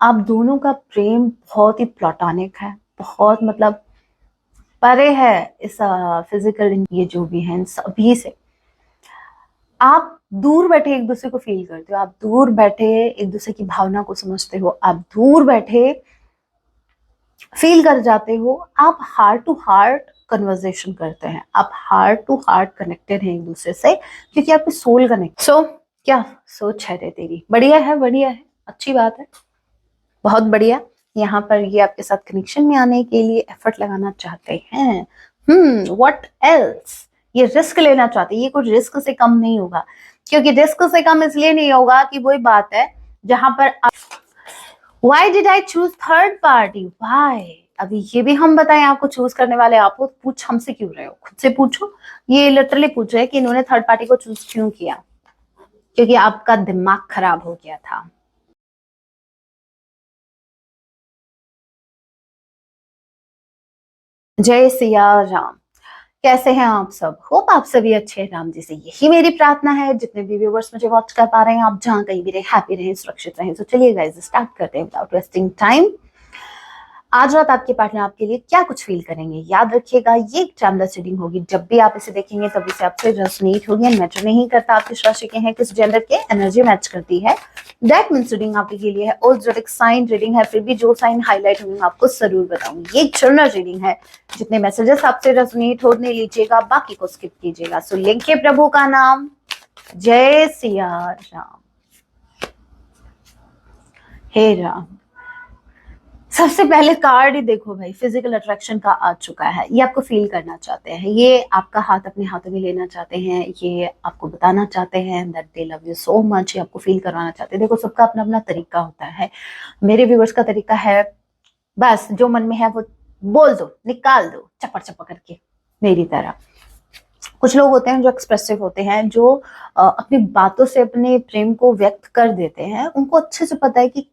आप दोनों का प्रेम बहुत ही प्लाटोनिक है, बहुत मतलब परे है इस फिजिकल ये जो भी है इन सभी से। आप दूर बैठे एक दूसरे को फील करते हो, आप दूर बैठे एक दूसरे की भावना को समझते हो, आप दूर बैठे फील कर जाते हो, आप हार्ट टू हार्ट कन्वर्सेशन करते हैं, आप हार्ट टू हार्ट कनेक्टेड हैं एक दूसरे से, क्योंकि आपकी सोल कनेक्ट। सो क्या सोच है रे तेरी? बढ़िया है, बढ़िया है, अच्छी बात है, बहुत बढ़िया। यहाँ पर ये आपके साथ कनेक्शन में आने के लिए एफर्ट लगाना चाहते हैं। What else? ये रिस्क लेना चाहते हैं, ये कुछ रिस्क से कम नहीं होगा, क्योंकि रिस्क से कम इसलिए नहीं होगा कि वही बात है जहां पर Why did I choose third party? Why? अभी ये भी हम बताएं आपको चूज करने वाले, आप पूछ हमसे क्यों रहे हो, खुद से पूछो। ये लिटरली पूछ रहे हैं कि इन्होंने थर्ड पार्टी को चूज क्यों किया, क्योंकि आपका दिमाग खराब हो गया था। जय सिया राम। कैसे हैं आप सब? होप आप सभी अच्छे हैं। राम जी से यही मेरी प्रार्थना है। जितने भी व्यूवर्स मुझे वॉच कर पा रहे हैं, आप जहां कहीं भी रहे, हैप्पी रहे, सुरक्षित रहे। तो चलिए गाइस स्टार्ट करते हैं विदाउट वेस्टिंग टाइम। आज रात आपके पार्टनर आपके लिए क्या कुछ फील करेंगे, याद रखिएगा ये एक टाइमलेस रीडिंग होगी। जब भी आप इसे देखेंगे तभी से आपसे रेजोनेट होगी एंड मैटर नहीं करता आप किस राशि के हैं, किस जेंडर के, एनर्जी मैच करती है। दैट मींस रीडिंग आपके लिए है। और ज़ोडिक साइन रीडिंग है, फिर भी जो साइन हाईलाइट होंगे मैं आपको जरूर बताऊंगी। ये एक जनरल रीडिंग है, जितने मैसेजेस आपसे रेजोनेट होने लीजिएगा, बाकी को स्किप कीजिएगा। सो लिंक है प्रभु का नाम। जय सिया राम। हे राम। सबसे पहले कार्ड ही देखो भाई, फिजिकल अट्रैक्शन का आ चुका है। ये आपको फील करना चाहते हैं, ये आपका हाथ अपने हाथों में लेना चाहते हैं, ये आपको बताना चाहते हैं that they love you so much. ये आपको फील करवाना चाहते हैं। देखो सबका अपना अपना तरीका होता है। मेरे व्यूवर्स का तरीका है बस जो मन में है वो बोल दो, निकाल दो चपड़ चपड़ करके, मेरी तरह। कुछ लोग होते हैं जो एक्सप्रेसिव होते हैं, जो अपनी बातों से अपने प्रेम को व्यक्त कर देते हैं। उनको अच्छे से पता है कि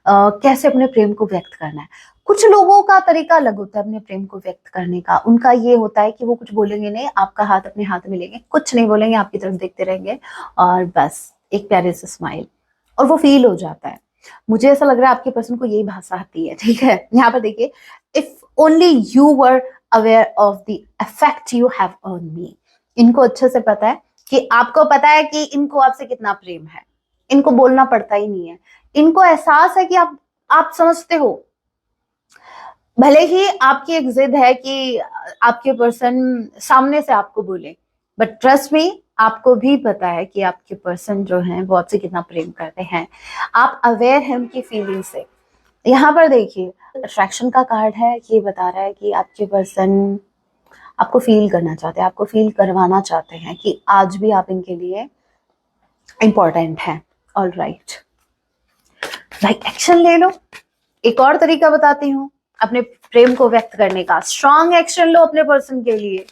कैसे अपने प्रेम को व्यक्त करना है। कुछ लोगों का तरीका अलग होता है अपने प्रेम को व्यक्त करने का। उनका ये होता है कि वो कुछ बोलेंगे नहीं, आपका हाथ अपने हाथ में लेंगे, कुछ नहीं बोलेंगे, आपकी तरफ देखते रहेंगे और बस एक प्यारे से स्माइल, और वो फील हो जाता है। मुझे ऐसा लग रहा है आपके पर्सन को यही भाषा आती है। ठीक है, यहाँ पर देखिए, if only you were aware of the effect you have on me. इनको अच्छे से पता है कि आपको पता है कि इनको आपसे कितना प्रेम है। इनको बोलना पड़ता ही नहीं है। इनको एहसास है कि आप समझते हो। भले ही आपकी एक जिद है कि आपके पर्सन सामने से आपको बोले, बट ट्रस्ट मी, आपको भी पता है कि आपके पर्सन जो हैं वो आपसे कितना प्रेम करते हैं। आप अवेयर हैं उनकी फीलिंग से। यहाँ पर देखिए, अट्रैक्शन का कार्ड है। ये बता रहा है कि आपके पर्सन आपको फील करना चाहते हैं, आपको फील करवाना चाहते हैं कि आज भी आप इनके लिए इंपॉर्टेंट हैं। ऑल राइट, लाइक एक्शन ले लो। एक और तरीका बताती हूँ अपने प्रेम को व्यक्त करने का। स्ट्रॉन्ग एक्शन लो अपने पर्सन के लिए।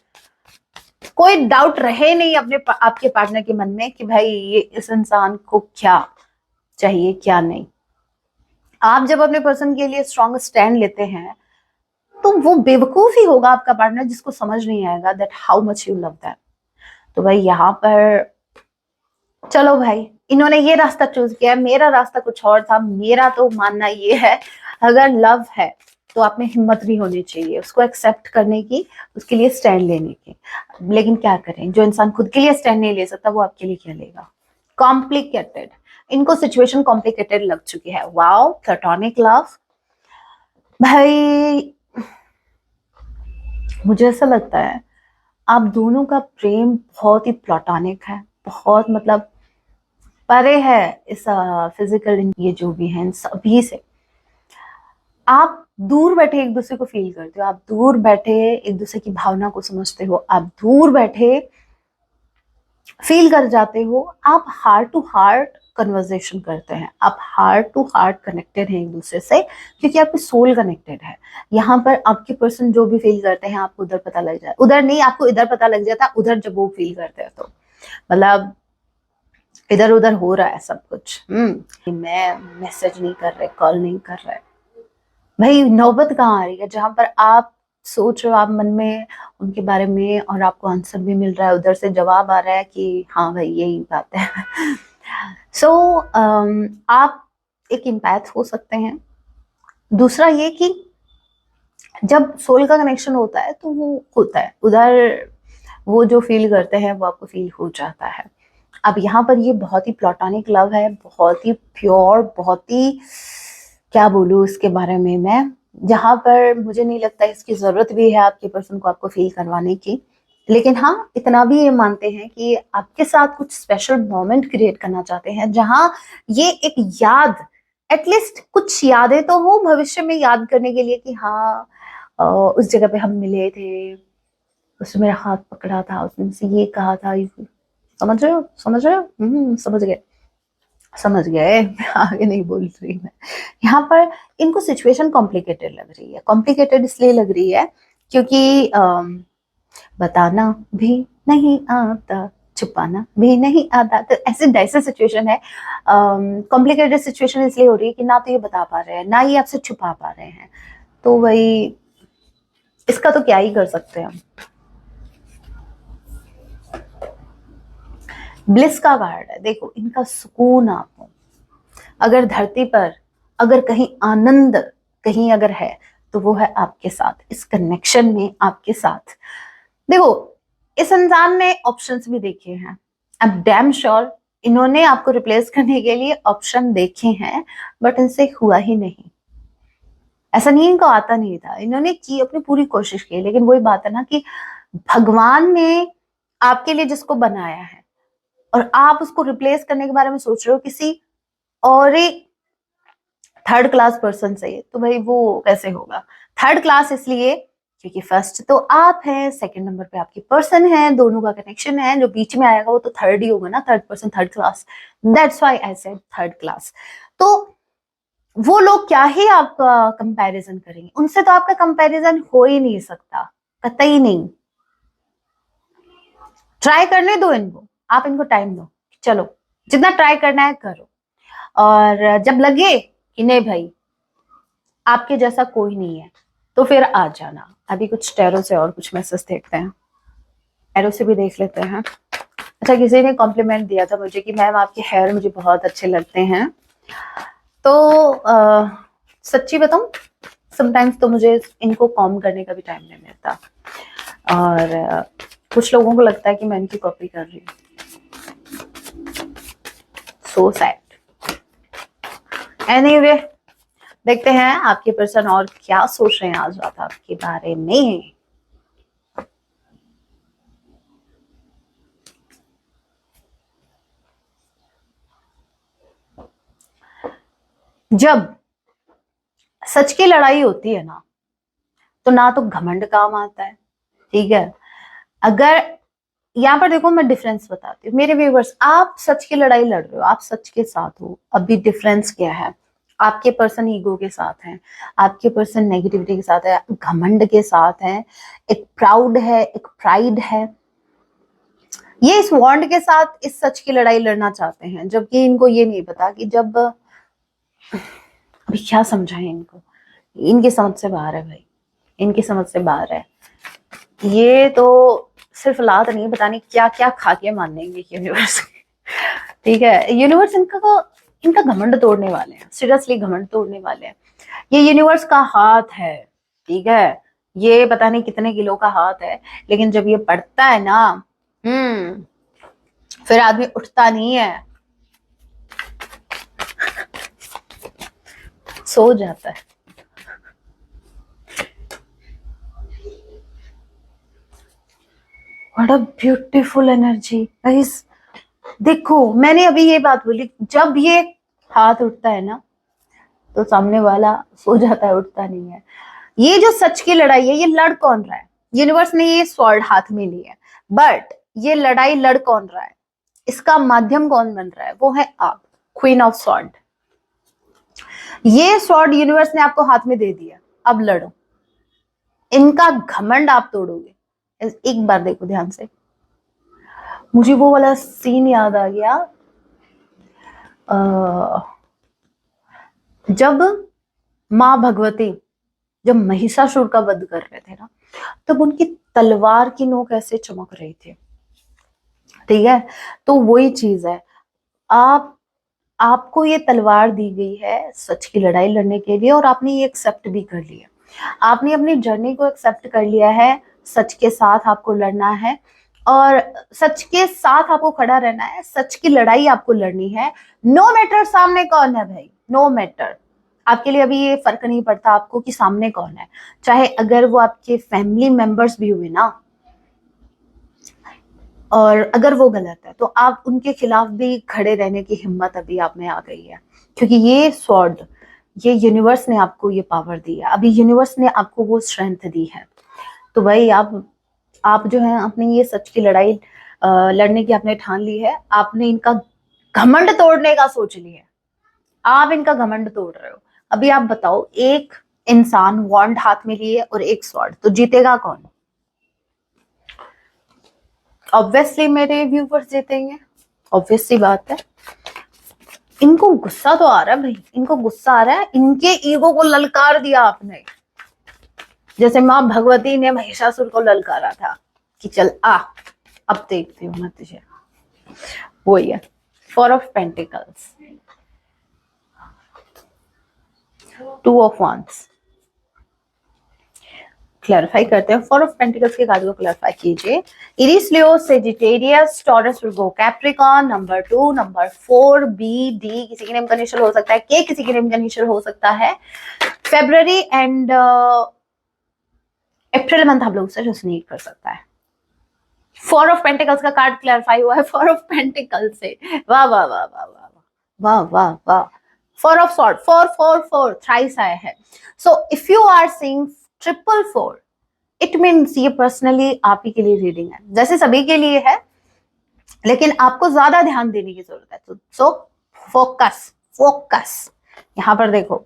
कोई डाउट रहे नहीं आपके पार्टनर के मन में कि भाई ये इस इंसान को क्या चाहिए क्या नहीं। आप जब अपने पर्सन के लिए स्ट्रॉन्ग स्टैंड लेते हैं तो वो बेवकूफ ही होगा आपका पार्टनर जिसको समझ नहीं आएगा that how much you love them. तो भाई यहाँ पर चलो भाई, इन्होंने ये रास्ता चूज किया, मेरा रास्ता कुछ और था। मेरा तो मानना ये है, अगर लव है तो आप में हिम्मत भी होनी चाहिए उसको एक्सेप्ट करने की, उसके लिए स्टैंड लेने की। लेकिन क्या करें, जो इंसान खुद के लिए स्टैंड नहीं ले सकता वो आपके लिए क्या लेगा। कॉम्प्लिकेटेड, इनको सिचुएशन कॉम्प्लिकेटेड लग चुकी है। Wow, platonic love. भाई मुझे ऐसा लगता है आप दोनों का प्रेम बहुत ही प्लाटोनिक है, बहुत मतलब परे है इस फिजिकल ये जो भी है इन सभी से। आप दूर बैठे एक दूसरे को फील करते हो, आप दूर बैठे एक दूसरे की भावना को समझते हो, आप दूर बैठे फील कर जाते हो, आप हार्ट टू हार्ट कन्वर्सेशन करते हैं, आप हार्ट टू हार्ट कनेक्टेड हैं एक दूसरे से, क्योंकि आपकी सोल कनेक्टेड है। यहाँ पर आपके पर्सन जो भी फील करते हैं आपको उधर पता लग जाए, उधर नहीं, आपको इधर पता लग जाता, उधर जब वो फील करते हैं तो मतलब इधर उधर हो रहा है सब कुछ। मैं मैसेज नहीं कर रहे, कॉल नहीं कर रहे, भाई नौबत कहाँ आ रही है जहां पर आप सोच रहे हो, आप मन में उनके बारे में, और आपको आंसर भी मिल रहा है, उधर से जवाब आ रहा है कि हाँ भाई यही बात है। सो आप एक इम्पैथ हो सकते हैं। दूसरा ये कि जब सोल का कनेक्शन होता है तो वो होता है उधर, वो जो फील करते हैं वो आपको फील हो जाता है। अब यहाँ पर ये बहुत ही प्लॉटोनिक लव है, बहुत ही प्योर, बहुत ही, क्या बोलूँ इसके बारे में मैं, जहाँ पर मुझे नहीं लगता इसकी जरूरत भी है आपके पर्सन को आपको फील करवाने की। लेकिन हाँ, इतना भी ये मानते हैं कि आपके साथ कुछ स्पेशल मोमेंट क्रिएट करना चाहते हैं, जहां ये एक याद, एटलीस्ट कुछ यादें तो हो भविष्य में याद करने के लिए कि हाँ उस जगह पे हम मिले थे, उसने मेरा हाथ पकड़ा था, उसने मुझसे ये कहा था। समझ रहे हो, समझ रहे हो? समझ गए, समझ गए। आगे नहीं बोल रही मैं। यहाँ पर इनको सिचुएशन कॉम्प्लिकेटेड लग रही है। कॉम्प्लिकेटेड इसलिए लग रही है क्योंकि बताना भी नहीं आता, छुपाना भी नहीं आता, तो ऐसी डाइसी सिचुएशन है। कॉम्प्लिकेटेड सिचुएशन इसलिए हो रही है कि ना तो ये बता पा रहे हैं, ना ये आपसे छुपा पा रहे हैं। तो वही, इसका तो क्या ही कर सकते हैं हम। ब्लिस का कार्ड है, देखो इनका सुकून आपको, अगर धरती पर अगर कहीं आनंद कहीं अगर है तो वो है आपके साथ, इस कनेक्शन में आपके साथ। देखो इस इंसान ने ऑप्शंस भी देखे हैं, आई एम डैम श्योर इन्होंने आपको रिप्लेस करने के लिए ऑप्शन देखे हैं, बट इनसे हुआ ही नहीं। ऐसा नहीं इनको आता नहीं था, इन्होंने की अपनी पूरी कोशिश की, लेकिन वही बात है ना कि भगवान ने आपके लिए जिसको बनाया है और आप उसको रिप्लेस करने के बारे में सोच रहे हो किसी और एक थर्ड क्लास पर्सन से, तो भाई वो कैसे होगा। थर्ड क्लास इसलिए क्योंकि फर्स्ट तो आप हैं, सेकंड नंबर पे आपकी पर्सन है, दोनों का कनेक्शन है, जो बीच में आएगा वो तो थर्ड ही होगा ना, third person, third class. That's why I said third class. तो वो लोग क्या ही आपका कंपैरिजन करेंगे, उनसे तो आपका कंपैरिजन हो ही नहीं सकता, कतई नहीं। ट्राई करने दो इनको, आप इनको टाइम दो, चलो जितना ट्राई करना है करो, और जब लगे कि नहीं भाई आपके जैसा कोई नहीं है तो फिर आ जाना। अभी कुछ टैरो से और कुछ मैसेज देखते हैं, टैरो से भी देख लेते हैं। अच्छा, किसी ने कॉम्प्लीमेंट दिया था मुझे कि मैम आपके हेयर मुझे बहुत अच्छे लगते हैं, तो सच्ची बताऊं समटाइम्स तो मुझे इनको कॉम करने का भी टाइम नहीं मिलता, और कुछ लोगों को लगता है कि मैं इनकी कॉपी कर रही हूँ। So sad. एनीवे, देखते हैं आपके पर्सन और क्या सोच रहे हैं आज रात आपके बारे में। जब सच की लड़ाई होती है ना, तो ना तो घमंड काम आता है, ठीक है। अगर यहाँ पर देखो, मैं डिफरेंस बताती हूँ मेरे व्यूवर्स, आप सच की लड़ाई लड़ रहे हो, आप सच के साथ हो, अभी डिफरेंस क्या है। आपके पर्सन ईगो के साथ हैं, आपके पर्सन नेगेटिविटी के साथ है, घमंड के साथ है, एक प्राउड है, एक प्राइड है। ये इस वॉन्ड के साथ इस सच की लड़ाई लड़ना चाहते हैं, जबकि इनको ये नहीं पता कि जब, अभी क्या समझाएं इनको, इनकी समझ से बाहर है भाई, इनकी समझ से बाहर है। ये तो सिर्फ लात नहीं, पता नहीं क्या क्या खा के मानेंगे यूनिवर्स। ठीक है, यूनिवर्स इनका घमंड तोड़ने वाले हैं, सीरियसली घमंड तोड़ने वाले हैं। ये यूनिवर्स का हाथ है, ठीक है, ये पता नहीं कितने किलो का हाथ है, लेकिन जब ये पड़ता है ना, फिर आदमी उठता नहीं है, सो जाता है। What a beautiful energy guys. देखो मैंने अभी ये बात बोली, जब ये हाथ उठता है ना तो सामने वाला सो जाता है, उठता नहीं है। ये जो सच की लड़ाई है, ये लड़ कौन रहा है। यूनिवर्स ने ये स्वॉर्ड हाथ में ली है, बट ये लड़ाई लड़ कौन रहा है, इसका माध्यम कौन बन रहा है, वो है आप, क्वीन ऑफ स्वॉर्ड। ये स्वॉर्ड यूनिवर्स ने आपको हाथ में दे दिया, अब लड़ो, इनका घमंड आप तोड़ोगे। एक बार देखो ध्यान से, मुझे वो वाला सीन याद आ गया, जब माँ भगवती जब महिषासुर का वध कर रहे थे ना, तब उनकी तलवार की नोक ऐसे चमक रही थी, ठीक है। तो वही चीज है, आप आपको ये तलवार दी गई है सच की लड़ाई लड़ने के लिए, और आपने ये एक्सेप्ट भी कर लिया। आपने अपनी जर्नी को एक्सेप्ट कर लिया है, सच के साथ आपको लड़ना है और सच के साथ आपको खड़ा रहना है, सच की लड़ाई आपको लड़नी है। नो मैटर सामने कौन है भाई, नो मैटर। आपके लिए अभी ये फर्क नहीं पड़ता आपको कि सामने कौन है, चाहे अगर वो आपके फैमिली मेंबर्स भी हुए ना, और अगर वो गलत है तो आप उनके खिलाफ भी खड़े रहने की हिम्मत अभी आप में आ गई है, क्योंकि ये स्वॉर्ड, ये यूनिवर्स ने आपको ये पावर दी है, अभी यूनिवर्स ने आपको वो स्ट्रेंथ दी है। तो भाई आप जो है अपनी ये सच की लड़ाई लड़ने की आपने ठान ली है, आपने इनका घमंड तोड़ने का सोच लिया है, आप इनका घमंड तोड़ रहे हो। अभी आप बताओ, एक इंसान वॉन्ड हाथ में लिए और एक स्वॉर्ड, तो जीतेगा कौन? ऑब्वियसली मेरे व्यूवर्स जीतेंगे, ऑब्वियस सी बात है। इनको गुस्सा तो आ रहा है भाई, इनको गुस्सा आ रहा है, इनके ईगो को ललकार दिया आपने, जैसे माँ भगवती ने महिषासुर को ललकारा था कि चल आ, अब देखती हूँ मैं तुझे। वही है 4 of pentacles, 2 of wands. Clarify करते हैं, 4 ऑफ पेंटिकल्स के कार्ड को क्लैरिफाई कीजिए। Aries, Leo, Sagittarius, Taurus, Virgo, Capricorn. Number 2, number 4, B, D किसी के नेम का इनिशियल हो सकता है, के किसी के नेम का इनिशियल हो सकता है। फेब्रुअरी एंड अप्रैल मंथ आप लोग से रेजोनेट कर सकता है। 4 ऑफ पेंटिकल्स का कार्ड क्लैरिफाई हुआ है 4 ऑफ पेंटिकल्स से। वाह वाह वाह वाह वाह वाह वाह वाह। 4 ऑफ सॉर्ड, 4 4 4 थ्राइस आया है। So if you are seeing 444, it means ये पर्सनली आप ही के लिए रीडिंग है, जैसे सभी के लिए है, लेकिन आपको ज्यादा ध्यान देने की जरूरत है। So focus focus. यहां पर देखो,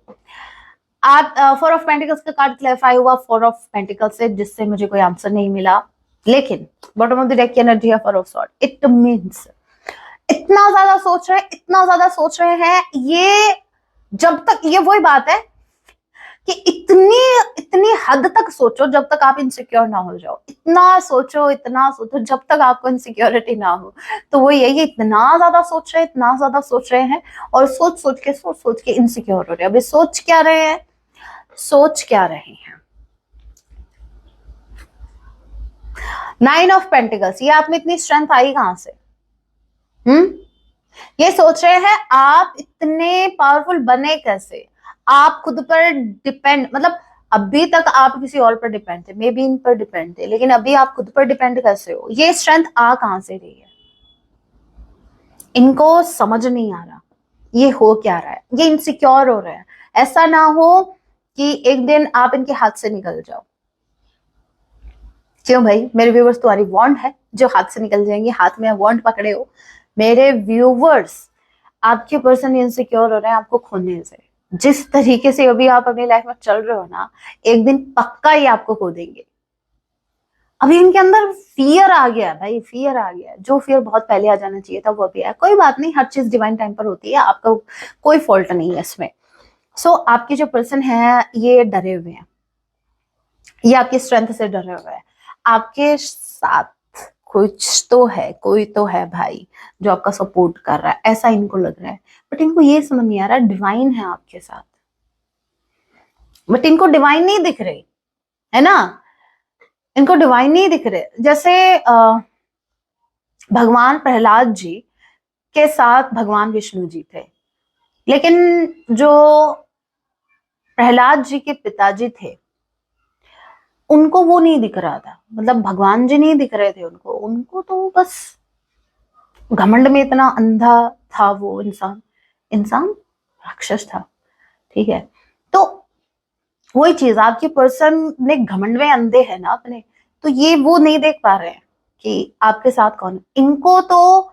आप 4 ऑफ पेंटिकल्स का कार्ड क्लैरिफाई हुआ 4 ऑफ पेंटिकल्स से, जिससे मुझे कोई आंसर नहीं मिला, लेकिन बॉटम ऑफ द डेक की एनर्जी है 4 ऑफ सॉर्ड। इट मींस इतना ज्यादा सोच रहे हैं, इतना ज्यादा सोच रहे हैं, ये जब तक, ये वही बात है कि इतनी इतनी हद तक सोचो जब तक आप इनसिक्योर ना हो जाओ, इतना सोचो जब तक आपको इनसिक्योरिटी ना हो। तो वो ये इतना ज्यादा सोच रहे हैं, इतना ज्यादा सोच रहे हैं, और सोच सोच के इनसिक्योर हो रहे हैं। अभी सोच क्या रहे हैं, सोच क्या रहे हैं? 9 ऑफ पेंटिकल्स, ये आप में इतनी स्ट्रेंथ आई कहां से? ये सोच रहे हैं आप इतने पावरफुल बने कैसे, आप खुद पर डिपेंड, मतलब अभी तक आप किसी और पर डिपेंड थे, मे बी इन पर डिपेंड थे, लेकिन अभी आप खुद पर डिपेंड कैसे हो? ये स्ट्रेंथ आ कहां से रही है? इनको समझ नहीं आ रहा ये हो क्या रहा है, ये इनसिक्योर हो रहे हैं। ऐसा ना हो कि एक दिन आप इनके हाथ से निकल जाओ। क्यों भाई, मेरे व्यूवर्स, तुम्हारी वॉन्ड है जो हाथ से निकल जाएंगी, हाथ में वॉन्ड पकड़े हो मेरे व्यूवर्स, आपके पर्सन इनसिक्योर हो रहे हैं आपको खोने से। जिस तरीके से अभी आप अपनी लाइफ में चल रहे हो ना, एक दिन पक्का ही आपको खो देंगे। अभी इनके अंदर फियर आ गया भाई, फियर आ गया, जो फियर बहुत पहले आ जाना चाहिए था वो अभी आया। कोई बात नहीं, हर चीज डिवाइन टाइम पर होती है, आपका कोई फॉल्ट नहीं है इसमें। सो आपके जो पर्सन है ये डरे हुए हैं, ये आपकी स्ट्रेंथ से डरे हुए हैं। आपके साथ कुछ तो है, कोई तो है भाई जो आपका सपोर्ट कर रहा है, ऐसा इनको लग रहा है। बट इनको ये समझ नहीं आ रहा डिवाइन है आपके साथ, बट इनको डिवाइन नहीं दिख रही है ना, इनको डिवाइन नहीं दिख रहे। जैसे भगवान प्रहलाद जी के साथ भगवान विष्णु जी थे, लेकिन जो प्रहलाद जी के पिताजी थे उनको वो नहीं दिख रहा था, मतलब भगवान जी नहीं दिख रहे थे उनको, उनको तो बस घमंड में इतना अंधा था वो इंसान राक्षस था। ठीक है, तो वही चीज, आपके पर्सन में घमंड में अंधे है ना अपने, तो ये वो नहीं देख पा रहे हैं कि आपके साथ कौन। इनको तो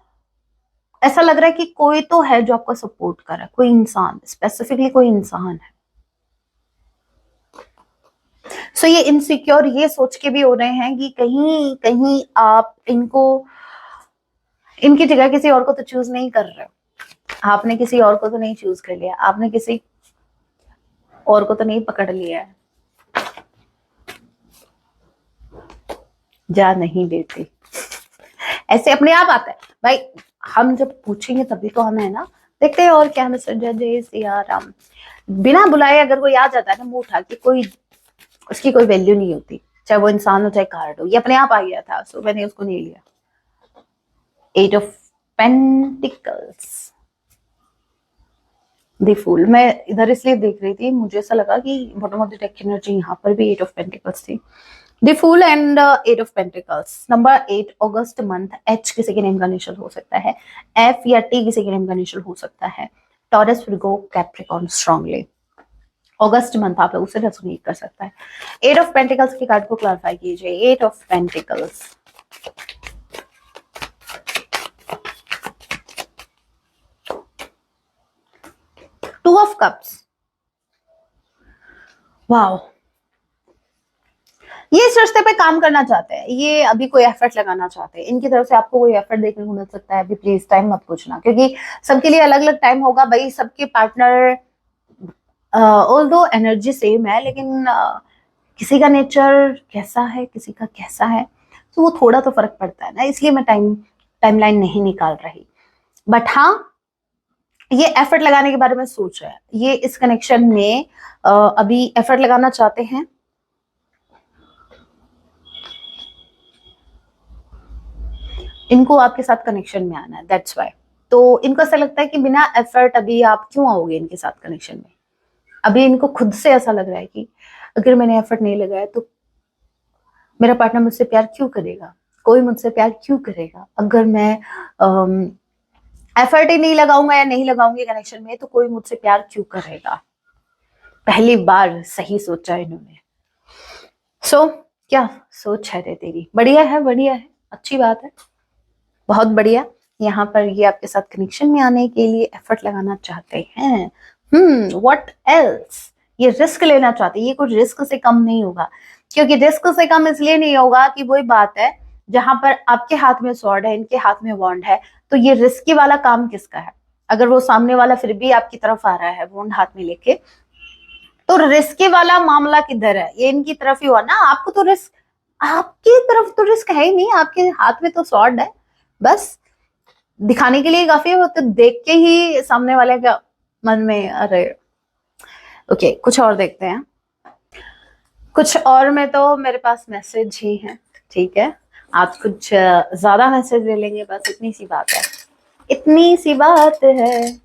ऐसा लग रहा है कि कोई तो है जो आपको सपोर्ट कर रहा है, कोई इंसान, स्पेसिफिकली कोई इंसान है। सो ये इनसिक्योर ये सोच के भी हो रहे हैं कि कहीं कहीं आप इनको, इनकी जगह किसी और को तो चूज नहीं कर रहे हो, आपने किसी और को तो नहीं चूज कर लिया, आपने किसी और को तो नहीं पकड़ लिया है। जा नहीं देती ऐसे अपने आप आता है भाई, हम जब पूछेंगे तभी तो हमें, है ना। देखते हैं और क्या मैसेज है। जय सिया राम। बिना बुलाए अगर कोई आ जाता है ना मुंह उठा के, कोई उसकी कोई वैल्यू नहीं होती, चाहे वो इंसान हो चाहे कार्ड हो। ये अपने आप आ गया था, सो मैंने उसको नहीं लिया। 8 ऑफ पेंटिकल्स, द फूल। मैं इधर इसलिए देख रही थी, मुझे ऐसा लगा कि bottom of the deck energy यहाँ पर भी 8 ऑफ पेंटिकल्स थी। The fool and 8 of pentacles. Number 8 अगस्त मंथ। एच किसी के नेम का इनिशियल हो सकता है, एफ या टी किसी के नेम का इनिशियल हो सकता है। Taurus, Virgo, Capricorn strongly. अगस्त मंथ आप लोगों से रेजोनेट कर सकता है। 8 ऑफ पेंटिकल्स की कार्ड को क्लैरिफाई कीजिए। 8 of pentacles, 2 of cups. Wow, ये इस रिश्ते पे काम करना चाहते हैं, ये अभी कोई एफर्ट लगाना चाहते हैं। इनकी तरफ से आपको कोई एफर्ट देखने को मिल सकता है। अभी प्लीज टाइम मत पूछना, क्योंकि सबके लिए अलग अलग टाइम होगा भाई। सबके पार्टनर ऑल्दो एनर्जी सेम है, लेकिन किसी का नेचर कैसा है, किसी का कैसा है, तो वो थोड़ा तो फर्क पड़ता है ना। इसलिए मैं टाइमलाइन नहीं निकाल रही। बट हाँ, ये एफर्ट लगाने के बारे में सोच रहे हैं, ये इस कनेक्शन में अभी एफर्ट लगाना चाहते हैं। इनको आपके साथ कनेक्शन में आना है, दैट्स वाई। तो इनको ऐसा लगता है कि बिना एफर्ट अभी आप क्यों आओगे इनके साथ कनेक्शन में। अभी इनको खुद से ऐसा लग रहा है कि अगर मैंने एफर्ट नहीं लगाया तो मेरा पार्टनर मुझसे प्यार क्यों करेगा, कोई मुझसे प्यार क्यों करेगा। अगर मैं एफर्ट ही नहीं लगाऊंगा या नहीं लगाऊंगी कनेक्शन में, तो कोई मुझसे प्यार क्यों करेगा। पहली बार सही सोचा इन्होंने। सो क्या सोच है रे तेरी, बढ़िया है, बढ़िया है, अच्छी बात है, बहुत बढ़िया। यहाँ पर ये आपके साथ कनेक्शन में आने के लिए एफर्ट लगाना चाहते हैं। व्हाट एल्स, ये रिस्क लेना चाहते हैं। ये कुछ रिस्क से कम नहीं होगा, क्योंकि रिस्क से कम इसलिए नहीं होगा कि वही बात है, जहां पर आपके हाथ में स्वॉर्ड है, इनके हाथ में वॉन्ड है, तो ये रिस्की वाला काम किसका है। अगर वो सामने वाला फिर भी आपकी तरफ आ रहा है वॉन्ड हाथ में लेके, तो रिस्की वाला मामला किधर है, ये इनकी तरफ ही हुआ ना। आपको तो रिस्क, आपकी तरफ तो रिस्क है ही नहीं, आपके हाथ में तो स्वॉर्ड है, बस दिखाने के लिए काफी है। तो देख के ही सामने वाले का मन में, अरे ओके, कुछ और देखते हैं। कुछ और में तो मेरे पास मैसेज ही है, ठीक है। आप कुछ ज्यादा मैसेज ले लेंगे, बस इतनी सी बात है, इतनी सी बात है।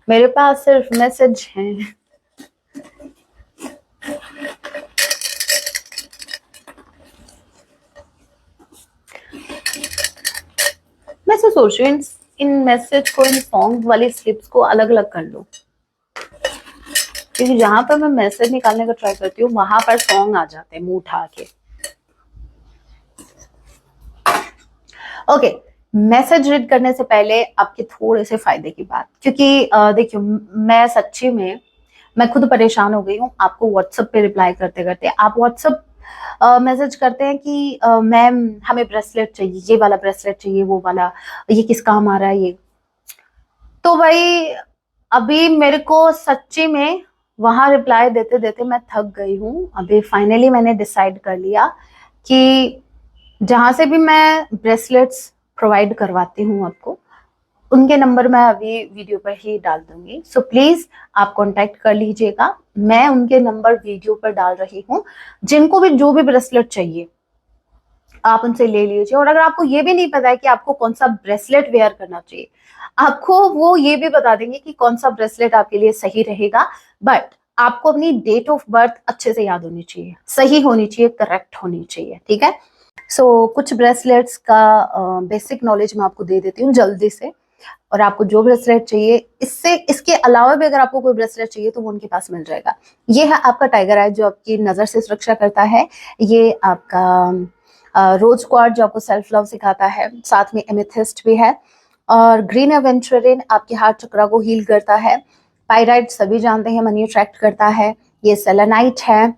मेरे पास सिर्फ मैसेज है। मैं तो सोच रही हूँ इन मैसेज को, इन सॉन्ग वाली स्लिप्स को अलग अलग कर लो, क्योंकि जहां पर मैं मैसेज निकालने का ट्राई करती हूँ वहां पर सॉन्ग आ जाते हैं मुंह उठा के। ओके, मैसेज रीड करने से पहले आपके थोड़े से फायदे की बात, क्योंकि देखियो, मैं सच्ची में मैं खुद परेशान हो गई हूँ आपको व्हाट्सएप पे रिप्लाई करते करते। आप व्हाट्सएप मैसेज करते हैं कि मैम हमें ब्रेसलेट चाहिए, ये वाला ब्रेसलेट चाहिए, वो वाला, ये किस काम आ रहा है ये। तो भाई अभी मेरे को सच्ची में वहां रिप्लाई देते देते मैं थक गई हूँ। अभी फाइनली मैंने डिसाइड कर लिया कि जहां से भी मैं ब्रेसलेट्स प्रोवाइड करवाती हूँ आपको, उनके नंबर मैं अभी वीडियो पर ही डाल दूंगी। सो प्लीज आप कांटेक्ट कर लीजिएगा, मैं उनके नंबर वीडियो पर डाल रही हूँ। जिनको भी जो भी ब्रेसलेट चाहिए आप उनसे ले लीजिए। और अगर आपको ये भी नहीं पता है कि आपको कौन सा ब्रेसलेट वेयर करना चाहिए, आपको वो ये भी बता देंगे कि कौन सा ब्रेसलेट आपके लिए सही रहेगा। बट आपको अपनी डेट ऑफ बर्थ अच्छे से याद होनी चाहिए, सही होनी चाहिए, करेक्ट होनी चाहिए, ठीक है। सो कुछ ब्रेसलेट्स का बेसिक नॉलेज मैं आपको दे देती हूँ जल्दी से। और आपको जो ब्रेसलेट चाहिए, इससे इसके अलावा भी अगर आपको कोई ब्रेसलेट चाहिए तो वो उनके पास मिल जाएगा। ये है आपका टाइगर आई, जो आपकी नजर से सुरक्षा करता है। ये आपका रोज क्वार्ट्ज जो आपको सेल्फ लव सिखाता है, साथ में एमेथिस्ट भी है। और ग्रीन एवेंचुरिन आपके हार्ट चक्रा को हील करता है। पायराइट सभी जानते हैं मनी अट्रैक्ट करता है। ये सेलेनाइट है,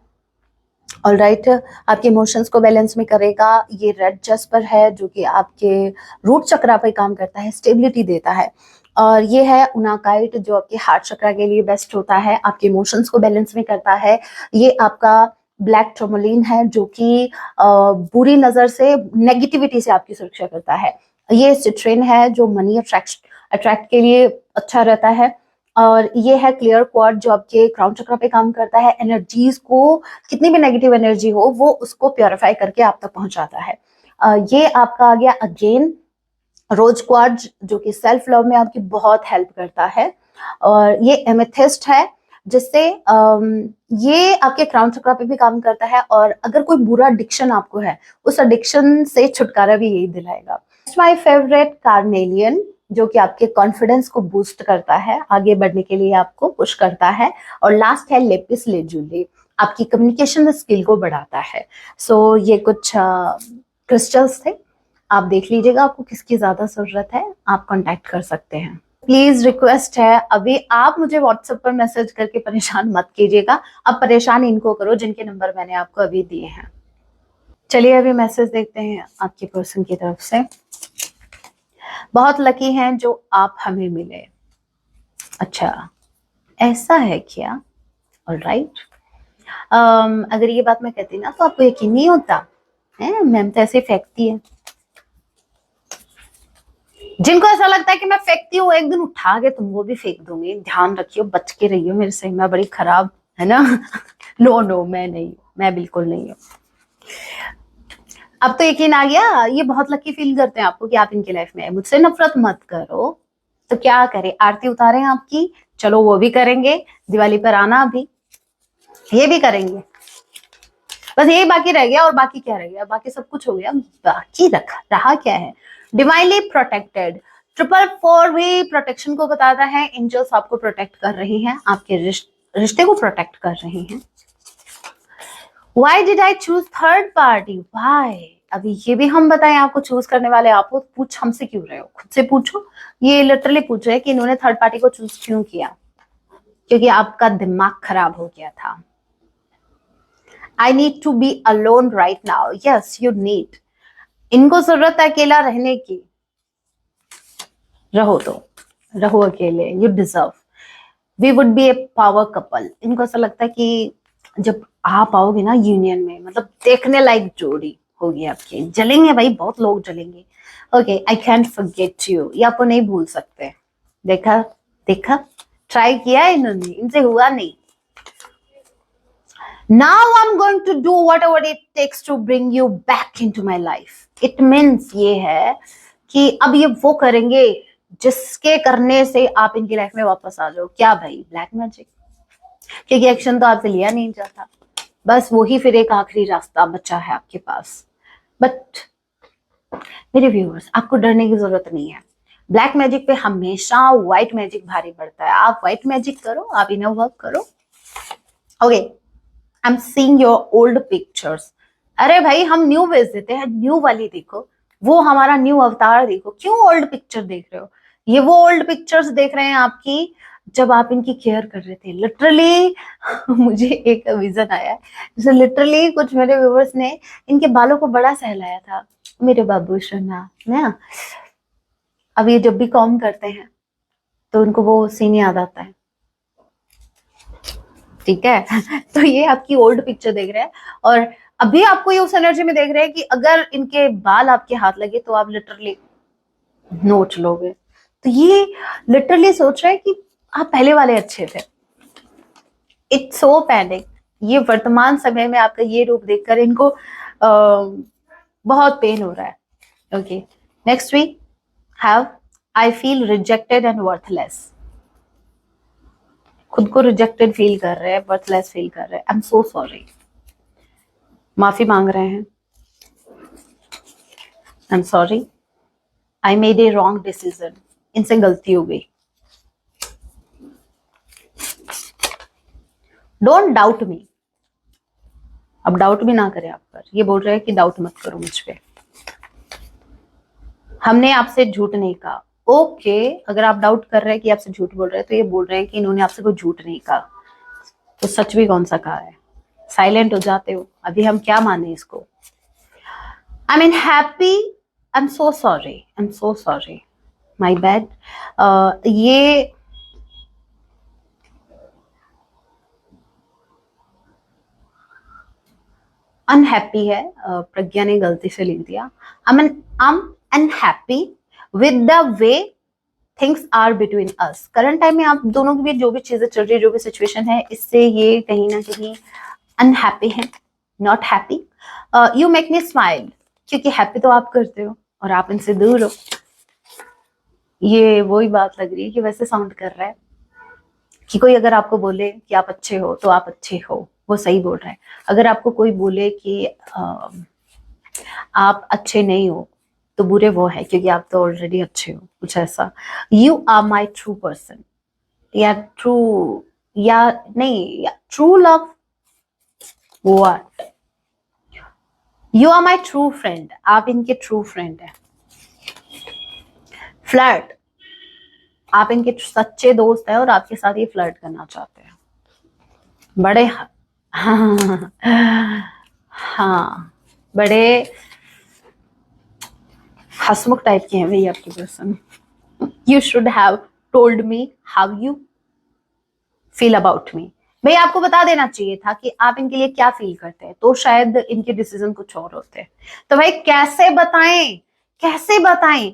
ऑलराइट, आपके इमोशंस को बैलेंस में करेगा। ये रेड जस्पर है जो कि आपके रूट चक्रा पे काम करता है, स्टेबिलिटी देता है। और ये है उनाकाइट जो आपके हार्ट चक्रा के लिए बेस्ट होता है, आपके इमोशंस को बैलेंस में करता है। ये आपका ब्लैक टर्मोलिन है जो कि बुरी नजर से, नेगेटिविटी से आपकी सुरक्षा करता है। ये सिट्रेन है जो मनी अट्रैक्ट के लिए अच्छा रहता है। और ये है क्लियर क्वार्ट्ज जो आपके क्राउन चक्र पे काम करता है। एनर्जीज को, कितनी भी नेगेटिव एनर्जी हो, वो उसको प्योरीफाई करके आप तक पहुंचाता है। ये आपका आ गया अगेन रोज क्वार्ट्ज, जो कि सेल्फ लव में आपकी बहुत हेल्प करता है। और ये एमेथिस्ट है, जिससे ये आपके क्राउन चक्र पे भी काम करता है। और अगर कोई बुरा एडिक्शन आपको है, उस एडिक्शन से छुटकारा भी यही दिलाएगा। माय फेवरेट कार्नेलियन, जो कि आपके कॉन्फिडेंस को बूस्ट करता है, आगे बढ़ने के लिए आपको पुश करता है। और लास्ट है लेपिस लेजुली, आपकी कम्युनिकेशन स्किल को बढ़ाता है। सो ये कुछ क्रिस्टल्स थे, आप देख लीजिएगा आपको किसकी ज्यादा जरूरत है, आप कांटेक्ट कर सकते हैं। प्लीज रिक्वेस्ट है, अभी आप मुझे व्हाट्सएप पर मैसेज करके परेशान मत कीजिएगा, अब परेशान इनको करो जिनके नंबर मैंने आपको अभी दिए हैं। चलिए अभी मैसेज देखते हैं आपके पर्सन की तरफ से। बहुत लकी हैं जो आप हमें मिले। अच्छा, ऐसा है क्या? ऑलराइट। अगर ये बात मैं कहती ना तो आपको यकीन नहीं होता है, मैम तो ऐसे फेंकती है। जिनको ऐसा लगता है कि मैं फेंकती हूँ, एक दिन उठा के तुम वो भी फेंक दूंगी, ध्यान रखियो, बच के रहियो मेरे से, मैं बड़ी खराब है ना। नो नो, मैं नहीं, मैं बिल्कुल नहीं हूँ। अब तो यकीन आ गया, ये बहुत लकी फील करते हैं आपको कि आप इनकी लाइफ में है। मुझसे नफरत मत करो तो क्या करें, आरती उतारें आपकी? चलो वो भी करेंगे, दिवाली पर आना, अभी ये भी करेंगे। बस यही बाकी रह गया, और बाकी क्या रह गया, बाकी सब कुछ हो गया, बाकी रहा क्या है? डिवाइनली प्रोटेक्टेड, 444 भी प्रोटेक्शन को बताता है। एंजल्स आपको प्रोटेक्ट कर रही हैं, आपके रिश्ते को प्रोटेक्ट कर रही हैं। Why did I choose third party? Why? अभी ये भी हम बताएं आपको चूज करने वाले, आप पूछ हमसे क्यों रहे हो, खुद से पूछो। ये लिटरली पूछ रहे हैं कि इन्होंने थर्ड पार्टी को चूज क्यों किया, क्योंकि आपका दिमाग खराब हो गया था। I need to be alone right now. Yes, you need. इनको जरूरत है अकेला रहने की, रहो तो रहो अकेले, you deserve. We would be a power couple. इनको ऐसा लगता है कि जब आप आओगे ना यूनियन में, मतलब देखने लायक जोड़ी होगी आपकी। जलेंगे भाई, बहुत लोग जलेंगे। Okay, I can't forget you, ये आपको नहीं भूल सकते। देखा देखा, ट्राई किया इन्होंने, इनसे हुआ नहीं। Now I'm going to do whatever it takes to bring you back into my life. It means ये है कि अब ये वो करेंगे जिसके करने से आप इनकी लाइफ में वापस आ जाओ। क्या भाई? Black magic. क्योंकि एक्शन तो आपसे लिया नहीं जाता, बस वही फिर एक आखिरी रास्ता बचा है आपके पास। बट मेरे व्यूअर्स, आपको डरने की जरूरत नहीं है। ब्लैक मैजिक पे हमेशा व्हाइट मैजिक भारी पड़ता है। आप व्हाइट मैजिक करो, आप इनर वर्क करो। Okay, I am seeing your old pictures. अरे भाई, हम न्यू भेज देते हैं, न्यू वाली देखो, वो हमारा न्यू अवतार देखो। क्यों ओल्ड पिक्चर देख रहे हो? ये वो ओल्ड पिक्चर्स देख रहे हैं आपकी जब आप इनकी केयर कर रहे थे। लिटरली मुझे एक विजन आया है, जैसे लिटरली कुछ मेरे व्यूवर्स ने इनके बालों को बड़ा सहलाया था। मेरे बाबू सोना ना, अब ये जब भी कॉम करते हैं तो उनको वो सीन याद आता है। ठीक है। तो ये आपकी ओल्ड पिक्चर देख रहे हैं, और अभी आपको ये उस एनर्जी में देख रहे हैं कि अगर इनके बाल आपके हाथ लगे तो आप लिटरली नोच लोगे। तो ये लिटरली सोच रहे हैं कि आप पहले वाले अच्छे थे। It's so panic. ये वर्तमान समय में आपका ये रूप देखकर इनको बहुत पेन हो रहा है। Okay, next weak have I feel rejected and worthless. खुद को रिजेक्टेड फील कर रहे हैं, वर्थलेस फील कर रहे हैं। आई एम सो सॉरी, माफी मांग रहे हैं। I am sorry, I made a wrong decision, इनसे गलती हो गई। डोंट डाउट मी। अब डाउट भी ना करें आप पर। ये बोल रहे हैं कि डाउट मत करो मुझ पे, हमने आपसे झूठ नहीं कहा। ओके, अगर आप डाउट कर रहे हैं कि आपसे झूठ बोल रहे हैं, तो ये बोल रहे हैं कि इन्होंने आपसे कोई झूठ नहीं कहा। तो सच भी कौन सा कहा है? साइलेंट हो जाते हो, अभी हम क्या माने इसको? I mean happy, I am so sorry, I am so sorry, my bad. ये अनहैप्पी है, प्रज्ञा ने गलती से लिख दिया। I am unhappy with the way things are between us. Current time में आप दोनों के बीच जो भी चीजें चल रही है, जो भी सिचुएशन है, इससे ये कहीं ना कहीं अनहैप्पी है, not happy. You make me smile, क्योंकि हैप्पी तो आप करते हो और आप इनसे दूर हो। ये वही बात लग रही है कि वैसे साउंड कर रहा है कि कोई अगर आपको बोले कि आप अच्छे हो तो आप अच्छे हो, वो सही बोल रहा है। अगर आपको कोई बोले कि आप अच्छे नहीं हो तो बुरे वो है, क्योंकि आप तो ऑलरेडी अच्छे हो, कुछ ऐसा। You are my true person, या ट्रू, या नहीं, या true love, what, you are my true friend, आप इनके ट्रू फ्रेंड है। फ्लर्ट, आप इनके सच्चे दोस्त हैं और आपके साथ ये फ्लर्ट करना चाहते हैं। बड़े हाँ, हाँ, बड़े हसमुख टाइप के हैं भैया आपके person. You should have told me how you feel about me. भाई आपको बता देना चाहिए था कि आप इनके लिए क्या फील करते हैं, तो शायद इनके डिसीजन कुछ और होते हैं। तो भाई कैसे बताएं, कैसे बताएं?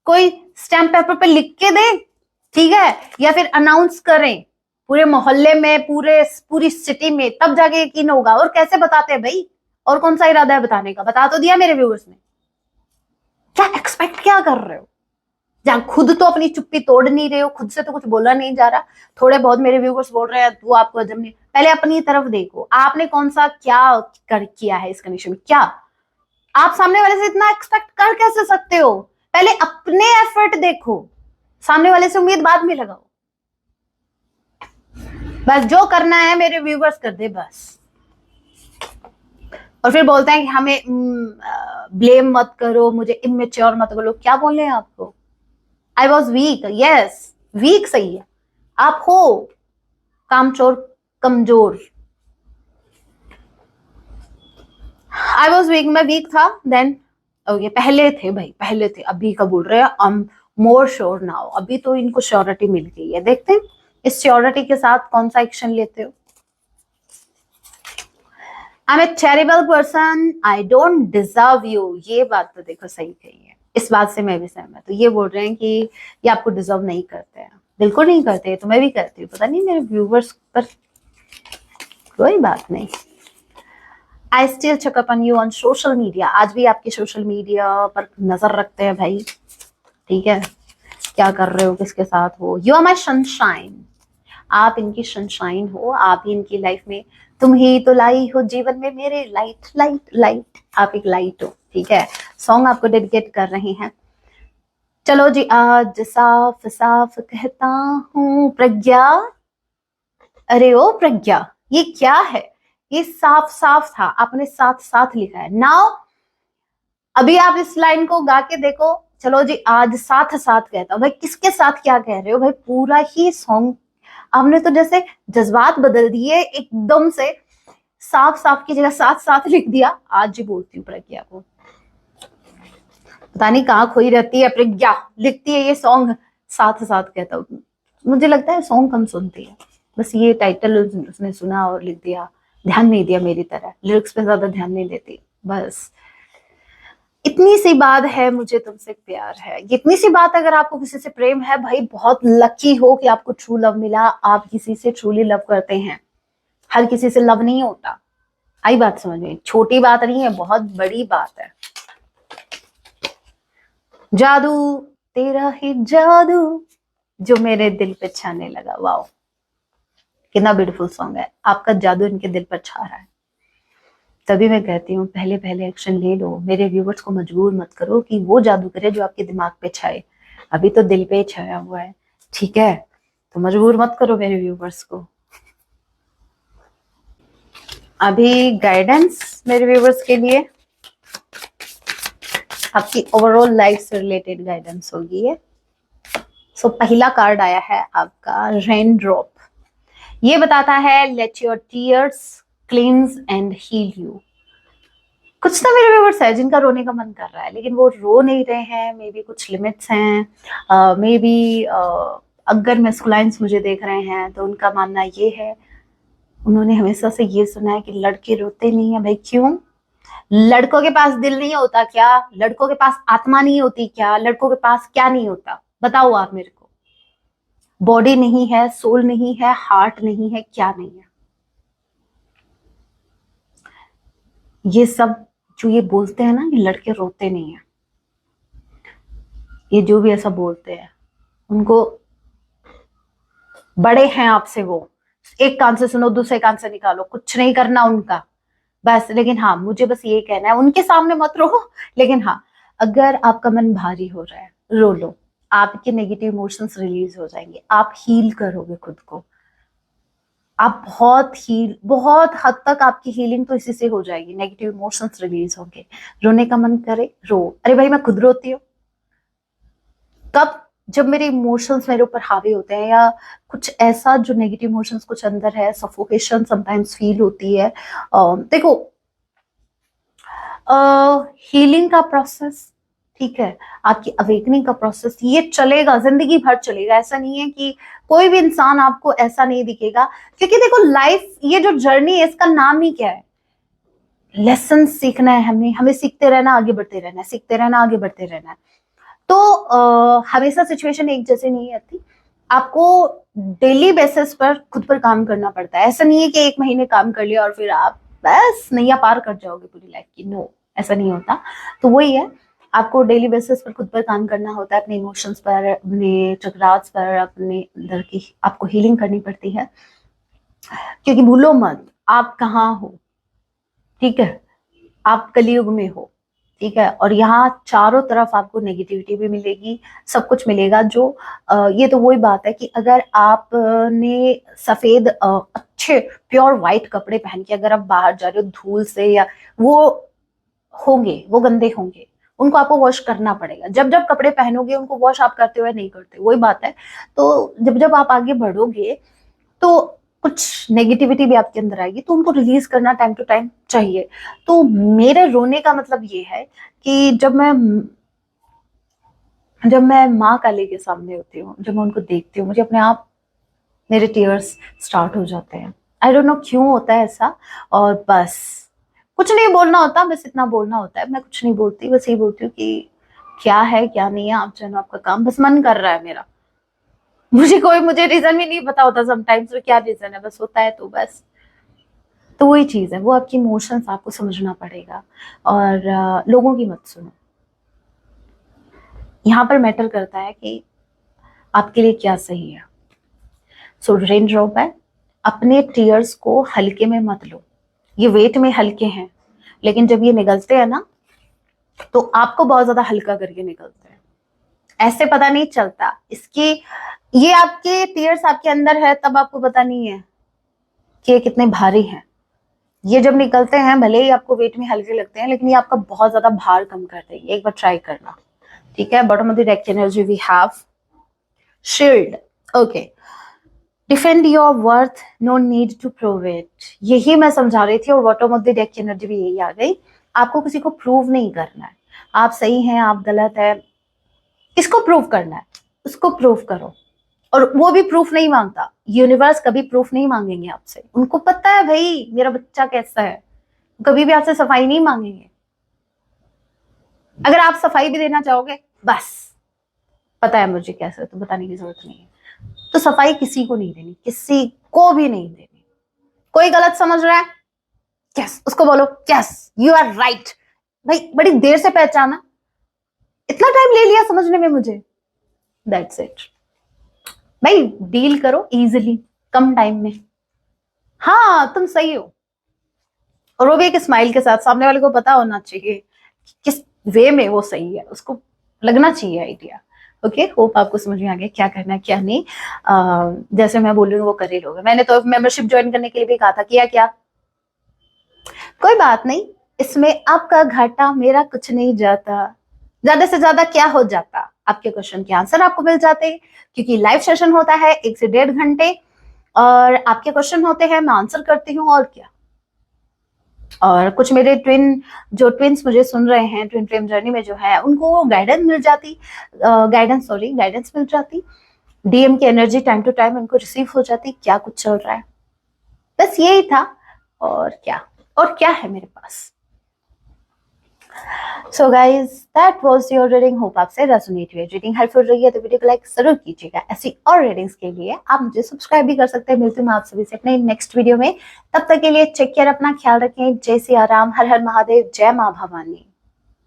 कोई स्टैम्प पेपर पे लिख के दे, ठीक है, या फिर अनाउंस करें पूरे मोहल्ले में, पूरी सिटी में, तब जाके यकीन होगा। और कैसे बताते हैं भाई? और कौन सा इरादा है बताने का? बता तो दिया मेरे व्यूअर्स ने। क्या एक्सपेक्ट क्या कर रहे हो? जहां खुद तो अपनी चुप्पी तोड़ नहीं रहे हो, खुद से तो कुछ बोला नहीं जा रहा, थोड़े बहुत मेरे व्यूअर्स बोल रहे हैं वो आपको अजब नहीं। पहले अपनी तरफ देखो, आपने कौन सा क्या किया है इस कंडीशन में? क्या आप सामने वाले से इतना एक्सपेक्ट कर कैसे सकते हो? पहले अपने एफर्ट देखो, सामने वाले से उम्मीद बाद में लगाओ। बस जो करना है मेरे व्यूअर्स कर दे बस। और फिर बोलते हैं कि हमें ब्लेम मत करो, मुझे इमेच्योर मत बोलो। क्या बोले हैं आपको? I was weak, yes, weak सही है, आप हो कामचोर, कमजोर। आई वॉज वीक, मैं वीक था देन। ओके, पहले थे भाई, पहले थे, अभी का बोल रहे हैं हम मोर श्योर नाउ। अभी तो इनको श्योरिटी मिल गई है, देखते हैं इस श्योरिटी के साथ कौन सा एक्शन लेते हो। I am a terrible person, I don't deserve you. ये बात तो देखो सही कही है, इस बात से मैं भी सहमत हूँ। ये बोल रहे हैं कि ये आपको डिजर्व नहीं करते हैं, बिल्कुल नहीं करते, तो मैं भी करती हूँ। पता नहीं मेरे व्यूवर्स पर, कोई बात नहीं। I still check up on you on social media, आज भी आपके सोशल मीडिया पर नजर रखते हैं भाई, ठीक है, क्या कर रहे हो, किसके साथ हो। यू आर माई सनशाइन, आप इनकी सनशाइन हो, आप ही इनकी लाइफ में, तुम ही तो लाई हो जीवन में मेरे, लाइट लाइट लाइट, आप एक लाइट हो, ठीक है। सॉन्ग आपको डेडिकेट कर रहे हैं। चलो जी, आज साफ साफ कहता हूँ प्रज्ञा, अरे ओ प्रज्ञा, ये क्या है? ये साफ साफ था, आपने साथ साथ लिखा है। नाउ अभी आप इस लाइन को गा के देखो। चलो जी, आज साथ साथ कहता हूँ, भाई किसके साथ क्या कह रहे हो भाई? पूरा ही सॉन्ग आपने तो जैसे जज्बात बदल दिए एकदम से, साफ साफ की जगह साथ साथ लिख दिया। आज जी बोलती हूँ प्रज्ञा को, पता नहीं कहाँ खोई रहती है प्रज्ञा, लिखती है ये सॉन्ग साथ साथ कहता हूँ। मुझे लगता है सॉन्ग कम सुनती है, बस ये टाइटल उसने सुना और लिख दिया, ध्यान नहीं दिया मेरी तरह, लिरिक्स पे ज्यादा ध्यान नहीं देती। बस इतनी सी बात है, मुझे तुमसे प्यार है, इतनी सी बात। अगर आपको किसी से प्रेम है भाई, बहुत लकी हो कि आपको ट्रू लव मिला, आप किसी से ट्रूली लव करते हैं। हर किसी से लव नहीं होता, आई बात समझ में? छोटी बात नहीं है, बहुत बड़ी बात है। जादू, तेरा ही जादू जो मेरे दिल पे छाने लगा। वाओ, कितना ब्यूटीफुल सॉन्ग है। आपका जादू इनके दिल पर छा रहा है। तभी मैं कहती हूँ पहले पहले एक्शन ले लो, मेरे व्यूवर्स को मजबूर मत करो कि वो जादू करे जो आपके दिमाग पे छाए, अभी तो दिल पे छाया हुआ है, ठीक है, तो मजबूर मत करो मेरे व्यूवर्स को। अभी गाइडेंस मेरे व्यूवर्स के लिए, आपकी ओवरऑल लाइफ से रिलेटेड गाइडेंस होगी ये। सो पहला कार्ड आया है आपका रेन ड्रॉप। ये बताता है let your tears cleanse and heal you. कुछ तो मेरे व्यूअर्स है जिनका रोने का मन कर रहा है, लेकिन वो रो नहीं रहे हैं, मे बी कुछ लिमिट्स हैं, मे बी अगर मैस्कुलाइंस मुझे देख रहे हैं तो उनका मानना ये है, उन्होंने हमेशा से ये सुना है कि लड़के रोते नहीं है। भाई क्यों? लड़कों के पास दिल नहीं होता क्या? लड़कों के पास आत्मा नहीं होती क्या? लड़कों के पास क्या नहीं होता? बताओ आप मेरे को। बॉडी नहीं है, सोल नहीं है, हार्ट नहीं है, क्या नहीं है। ये सब जो ये बोलते हैं ना, ये लड़के रोते नहीं है, ये जो भी ऐसा बोलते हैं उनको, बड़े हैं आपसे वो, एक कान से सुनो दूसरे कान से निकालो, कुछ नहीं करना उनका बस। लेकिन हाँ, मुझे बस ये कहना है, उनके सामने मत रो, लेकिन हाँ, अगर आपका मन भारी हो रहा है, रो लो, आपके नेगेटिव इमोशंस रिलीज हो जाएंगे, आप हील करोगे खुद को। आप बहुत हद तक आपकी हीलिंग तो इसी से हो जाएगी, नेगेटिव इमोशंस रिलीज होंगे। रोने का मन करे रो, अरे भाई मैं खुद रोती हूँ। कब? जब मेरे इमोशंस मेरे ऊपर हावी होते हैं, या कुछ ऐसा जो नेगेटिव इमोशंस कुछ अंदर है, सफोकेशन समटाइम्स फील होती है। देखो, हीलिंग का प्रोसेस, ठीक है, आपकी अवेकनिंग का प्रोसेस, ये चलेगा, जिंदगी भर चलेगा। ऐसा नहीं है कि कोई भी इंसान आपको ऐसा नहीं दिखेगा, क्योंकि देखो लाइफ, ये जो जर्नी है, इसका नाम ही क्या है? लेसन सीखना है। हमें सीखते रहना, आगे बढ़ते रहना है, सीखते रहना, आगे बढ़ते रहना है। तो हमेशा सिचुएशन एक जैसे नहीं आती, आपको डेली बेसिस पर खुद पर काम करना पड़ता है। ऐसा नहीं है कि एक महीने काम कर लिया और फिर आप बस नैया पार कर जाओगे पूरी लाइफ की, नो, ऐसा नहीं होता। तो वही है, आपको डेली बेसिस पर खुद पर काम करना होता है, अपने इमोशंस पर, अपने चक्रास पर, अपने अंदर की आपको हीलिंग करनी पड़ती है। क्योंकि भूलो मत, आप कहाँ हो, ठीक है, आप कलयुग में हो, ठीक है, और यहाँ चारों तरफ आपको नेगेटिविटी भी मिलेगी, सब कुछ मिलेगा। जो ये तो वही बात है कि अगर आपने सफेद अच्छे प्योर वाइट कपड़े पहन के अगर आप बाहर जा रहे हो धूल से, या वो होंगे, वो गंदे होंगे, उनको आपको वॉश करना पड़ेगा। जब जब कपड़े पहनोगे उनको वॉश आप करते हुए नहीं करते, वही बात है। तो जब जब आप आगे बढ़ोगे तो कुछ नेगेटिविटी भी आपके अंदर आएगी, तो उनको रिलीज करना टाइम टू टाइम चाहिए। तो मेरे रोने का मतलब ये है कि जब मैं माँ काली के सामने होती हूँ, जब मैं उनको देखती हूँ, मुझे अपने आप मेरे टीयर्स स्टार्ट हो जाते हैं। आई डोंट नो क्यों होता है ऐसा। और बस कुछ नहीं बोलना होता, बस इतना बोलना होता है, मैं कुछ नहीं बोलती, बस ये बोलती हूँ कि क्या है क्या नहीं है, आप जानो, आपका काम, बस मन कर रहा है मेरा। मुझे रीजन भी नहीं पता होता समटाइम्स, तो क्या रीजन है, बस होता है तो बस। तो वही चीज है, वो आपकी इमोशंस आपको समझना पड़ेगा, और लोगों की मत सुनो। यहाँ पर मैटर करता है कि आपके लिए क्या सही है। सो रेन ड्रॉप है, अपने टीयर्स को हल्के में मत लो, ये वेट में हल्के हैं, लेकिन जब ये निकलते हैं ना, तो आपको बहुत ज्यादा हल्का करके निकलते हैं, ऐसे पता नहीं चलता इसकी। ये आपके टीयर्स आपके अंदर है तब आपको पता नहीं है कि ये कितने भारी हैं। ये जब निकलते हैं, भले ही आपको वेट में हल्के लगते हैं, लेकिन ये आपका बहुत ज्यादा भार कम कर देंगे। एक बार ट्राई करना, ठीक है। Bottom of the deck energy we have shield, okay. Defend your worth, no need to prove it, यही मैं समझा रही थी, और bottom of the deck energy भी यही आ गई। आपको किसी को प्रूव नहीं करना है, आप सही हैं, आप गलत है, किसको प्रूव करना है, उसको प्रूव करो। और वो भी प्रूफ नहीं मांगता, यूनिवर्स कभी प्रूफ नहीं मांगेंगे आपसे, उनको पता है भाई मेरा बच्चा कैसा है, कभी भी आपसे सफाई नहीं मांगेंगे। अगर आप सफाई भी देना चाहोगे, बस पता है मुझे कैसे, तो बताने की जरूरत नहीं है। तो सफाई किसी को नहीं देनी, किसी को भी नहीं देनी। कोई गलत समझ रहा है, यस उसको बोलो यस यू आर राइट। भाई बड़ी देर से पहचाना, इतना टाइम ले लिया समझने में मुझे, दैट्स इट। भाई डील करो इजीली, कम टाइम में। हाँ तुम सही हो, और वो भी एक स्माइल के साथ, सामने वाले को पता होना चाहिए किस वे में वो सही है, उसको लगना चाहिए आइडिया। ओके, होप आपको समझ में आ गया क्या करना है क्या नहीं। जैसे मैं बोल रही हूँ वो कर ही लोगे। मैंने तो मेंबरशिप ज्वाइन करने के लिए भी कहा था, किया क्या? कोई बात नहीं, इसमें आपका घाटा मेरा कुछ नहीं जाता, ज्यादा से ज्यादा क्या हो जाता, आपके क्वेश्चन के आंसर आपको मिल जाते, क्योंकि लाइव सेशन होता है 1 से 1.5 घंटे, और आपके क्वेश्चन होते हैं, मैं आंसर करती हूँ, और क्या। और कुछ मेरे ट्विन्स मुझे सुन रहे हैं, ट्विन फ्लेम जर्नी में जो है, उनको गाइडेंस मिल जाती, डीएम की एनर्जी टाइम टू टाइम उनको रिसीव हो जाती, क्या कुछ चल रहा है, बस यही था। और क्या है मेरे पास। So guys that was your reading. Hope आपसे रेजोनेट हुई, रीडिंग हेल्पफुल रही है तो वीडियो को लाइक जरूर कीजिएगा। ऐसी और रीडिंग्स के लिए आप मुझे सब्सक्राइब भी कर सकते हैं। मिलती हूँ मैं आप सभी से अपने नेक्स्ट वीडियो में। तब तक के लिए टेक केयर, अपना ख्याल रखें। जय सिया राम, हर हर महादेव, जय माँ भवानी।